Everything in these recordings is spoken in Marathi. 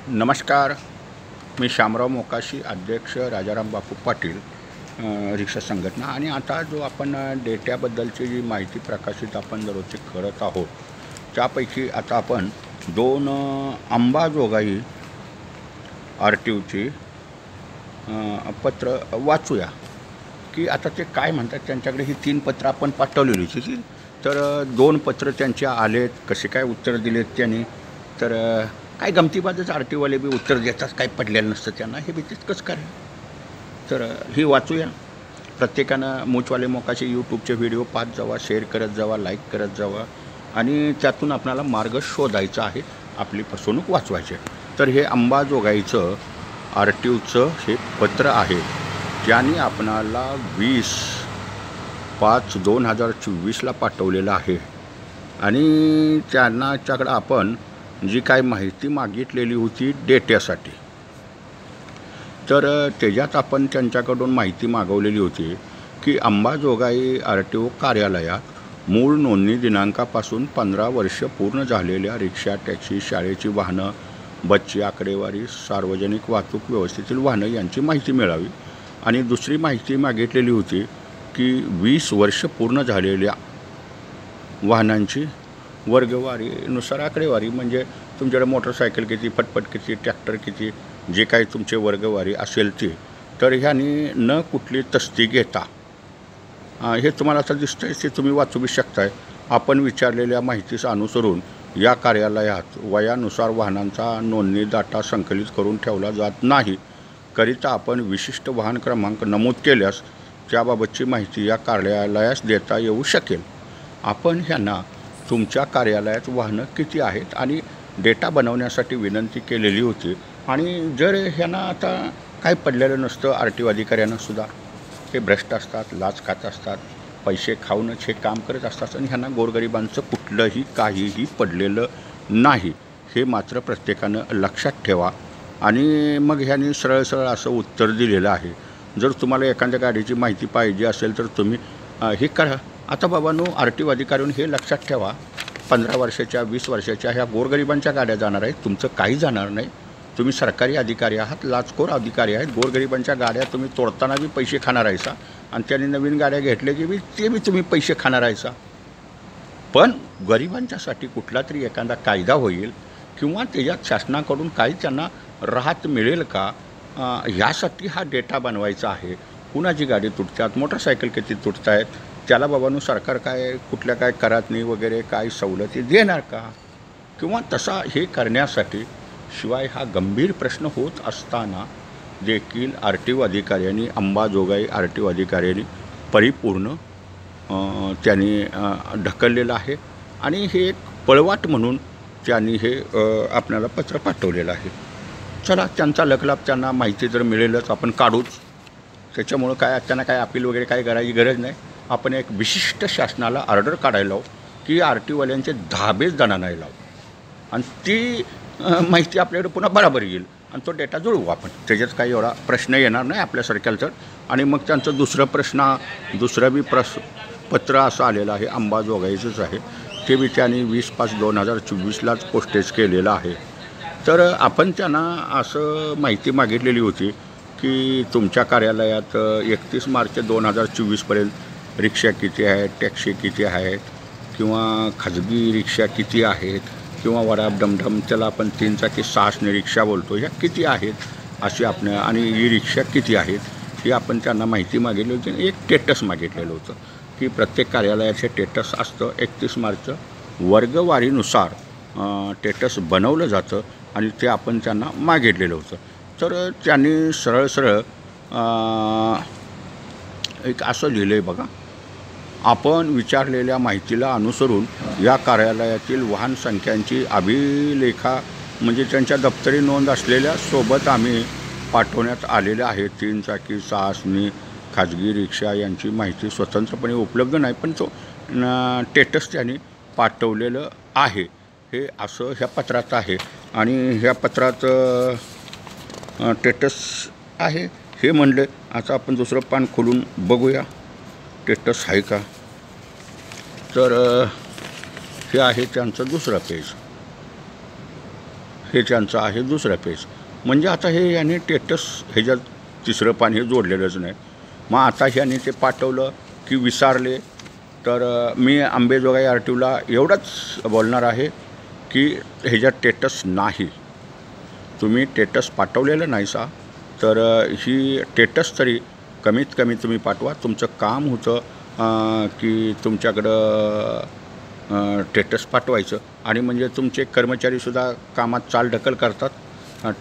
नमस्कार. मी शामराव मोकाशी, अध्यक्ष राजाराम बापू पाटील, रिक्षा संघटना. आणि आता जो आपण डेट्याबद्दलची जी माहिती प्रकाशित आपण दररोजची करत आहोत, त्यापैकी आता आपण दोन अंबाजोगाई RTOची पत्र वाचूया की आता ते काय म्हणतात. त्यांच्याकडे ही 3 पत्र आपण पाठवलेली होती, तर 2 पत्र त्यांचे आलेत. कसे काय उत्तर दिलेत त्यांनी, तर काय गमतीबाजच RTOवाले बी उत्तर देतात, काय पडलेलं नसतं त्यांना, हे बी तितकंच काय. तर ही वाचूया. प्रत्येकानं मूचवाले मोकाशी यूट्यूबचे व्हिडिओ पाहत जावा, शेअर करत जावा, लाईक करत जावा, आणि त्यातून आपल्याला मार्ग शोधायचा आहे, आपली फसवणूक वाचवायची. तर हे अंबाजोगाईचं RTOचं हे पत्र आहे, ज्यांनी आपणाला 20/5/2024 पाठवलेलं आहे. आणि त्यांच्याकडं आपण जी काय माहिती मागितलेली होती डेट्यासाठी, तर त्याच्यात आपण त्यांच्याकडून माहिती मागवलेली होती की अंबाजोगाई RTO कार्यालयात मूळ नोंदणी दिनांकापासून 15 वर्ष पूर्ण झालेल्या रिक्षा, टॅक्सी, शाळेची वाहनं, बसची आकडेवारी, सार्वजनिक वाहतूक व्यवस्थेतील वाहनं यांची माहिती मिळावी. आणि दुसरी माहिती मागितलेली होती की 20 वर्ष पूर्ण झालेल्या वाहनांची वर्गवारीनुसार आकडेवारी, म्हणजे तुमच्याकडे मोटरसायकल किती, फटफट किती, ट्रॅक्टर किती, जे काही तुमचे वर्गवारी असेल ते. तर ह्यानी न कुठली तस्ती घेता, हे तुम्हाला आता दिसतं आहे, ते तुम्ही वाचू बी शकताय. आपण विचारलेल्या माहितीचं अनुसरून या कार्यालयात वयानुसार वाहनांचा नोंदणी डाटा संकलित करून ठेवला जात नाही, करिता आपण विशिष्ट वाहन क्रमांक नमूद केल्यास त्याबाबतची माहिती या कार्यालयास देता येऊ शकेल. आपण ह्यांना तुमच्या कार्यालयात वाहनं किती आहेत आणि डेटा बनवण्यासाठी विनंती केलेली होती. आणि जर ह्यांना आता काय पडलेलं नसतं, RTO अधिकाऱ्यांनासुद्धा हे भ्रष्ट असतात, लाच खात असतात, पैसे खाऊनच हे काम करत असतात, आणि ह्यांना गोरगरिबांचं कुठलंही काहीही पडलेलं नाही, हे मात्र प्रत्येकानं लक्षात ठेवा. आणि मग ह्यांनी सरळ सरळ असं उत्तर दिलेलं आहे. जर तुम्हाला एखाद्या गाडीची माहिती पाहिजे असेल तर तुम्ही हे करा. आता बाबांनो, RTO अधिकाऱ्यांनी हे लक्षात ठेवा, 15 वर्षाच्या 20 वर्षाच्या ह्या गोरगरिबांच्या गाड्या जाणार आहेत, तुमचं काही जाणार नाही. तुम्ही सरकारी अधिकारी आहात, लाचखोर अधिकारी आहेत. गोरगरिबांच्या गाड्या तुम्ही तोडताना बी पैसे खाणार आहेसा, आणि त्यांनी नवीन गाड्या घेतल्या की बी ते बी तुम्ही पैसे खाणार आहेसा. पण गरिबांच्यासाठी कुठला तरी एखादा कायदा होईल किंवा त्याच्यात शासनाकडून काही त्यांना राहत मिळेल का, ह्यासाठी हा डेटा बनवायचा आहे. कुणाची गाडी तुटतात, मोटरसायकल किती तुटत आहेत, त्याला बाबांनो सरकार काय कुठल्या काय करातनी वगैरे काय सवलती देणार का, किंवा तसा हे करण्यासाठी. शिवाय हा गंभीर प्रश्न होत असताना देखील RTO अधिकाऱ्यांनी, अंबाजोगाई RTO अधिकाऱ्यांनी परिपूर्ण त्यांनी ढकललेलं आहे. आणि हे एक पळवाट म्हणून त्यांनी हे आपल्याला पत्र पाठवलेलं आहे. चला, त्यांचा लकलाभ त्यांना माहिती जर मिळेलच, आपण काढूच. त्याच्यामुळं काय त्यांना काय अपील वगैरे काय करायची गरज नाही. आपण एक विशिष्ट शासनाला ऑर्डर काढायला लावू की RTOवाल्यांचे धाबेच जाणार नाही लावू, आणि ती माहिती आपल्याकडे पुन्हा बराबर येईल, आणि तो डेटा जुळवू आपण. त्याच्यात काही एवढा प्रश्न येणार नाही आपल्यासारख्याला तर. आणि मग त्यांचं दुसरं बी पत्र असं आलेलं आहे, अंबाजोगाईचंच आहे, ते बी त्यांनी 20/5/2024 पोस्टेज केलेलं आहे. तर आपण त्यांना असं माहिती मागितलेली होती की तुमच्या कार्यालयात 31 मार्च 2024 रिक्षा किती आहेत, टॅक्सी किती आहेत, किंवा खाजगी रिक्षा किती आहेत, किंवा वडाप डमडम, त्याला आपण 3 चाकी 6 रिक्षा बोलतो, ह्या किती आहेत अशी आपण, आणि ही रिक्षा किती आहेत ही आपण त्यांना माहिती मागितली होती. एक स्टेटस मागितलेलं होतं की प्रत्येक कार्यालयाचे स्टेटस असतं. 31 मार्च वर्गवारीनुसार स्टेटस बनवलं जातं, आणि ते आपण त्यांना मागितलेलं होतं. तर त्यांनी सरळ सरळ एक असं लिहिलं आहे बघा, आपण विचारलेल्या माहितीला अनुसरून या कार्यालयातील वाहन संख्यांची अभिलेखा, म्हणजे त्यांच्या दप्तरी नोंद असलेल्या सोबत आम्ही पाठवण्यात आलेल्या आहे. 3 चाकी 6 खाजगी रिक्षा यांची माहिती स्वतंत्रपणे उपलब्ध नाही, पण तो स्टेटस त्यांनी पाठवलेलं आहे. हे असं ह्या पत्रात आहे. आणि ह्या पत्रात स्टेटस आहे हे म्हणले. आता आपण दुसरं पान खोलून बघूया स्टेटस आहे का. तर हे आहे त्यांचं दुसरं पेज. हे त्यांचं आहे दुसरं पेज. म्हणजे आता हे याने टेटस ह्याच्यात तिसरं पान हे जोडलेलंच नाही. मग आता ह्याने ते पाठवलं की विचारले तर मी अंबेजोगाई आरटीओला एवढंच बोलणार आहे की ह्याच्यात टेटस नाही. तुम्ही टेटस पाठवलेलं नाही सा तर ही टेटस तरी कमीत कमी तुम्ही पाठवा. तुमचं काम होतं की तुमच्याकडं टेटस पाठवायचं आणि म्हणजे तुमचे कर्मचारीसुद्धा कामात चालढकल करतात.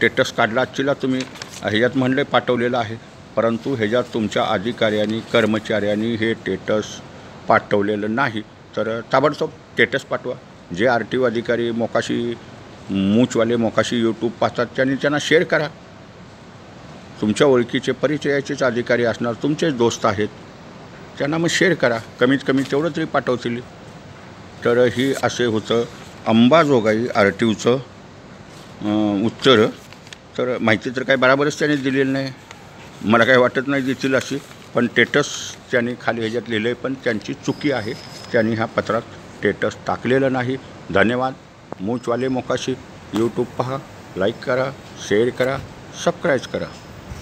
टेटस काढला चिला तुम्ही ह्याच्यात म्हणले पाठवलेलं आहे, परंतु ह्याच्यात तुमच्या अधिकाऱ्यांनी कर्मचाऱ्यांनी हे टेटस पाठवलेलं नाही. तर ताबडतोब टेटस पाठवा. जे RTO अधिकारी मोकाशी मूचवाले मोकाशी यूट्यूब पाहतात त्यांना शेअर करा. तुमच्या ओळखीचे परिचयाचेच अधिकारी असणार, तुमचेच दोस्त आहेत, त्यांना मग शेअर करा. कमीत कमी तेवढं तरी पाठवतील. तर ही असे होतं अंबाजोगाई RTOचं उत्तर. तर माहिती तर काय बराबरच त्याने दिलेली नाही, मला काही वाटत नाही देतील अशी. पण टेटस त्यांनी खाली ह्याच्यात लिहिलं आहे, पण त्यांची चुकी आहे. त्यांनी ह्या पत्रात टेटस टाकलेलं नाही. धन्यवाद. मूचवाले मोकाशी यूट्यूब पहा, लाईक करा, शेअर करा, सबस्क्राईब करा.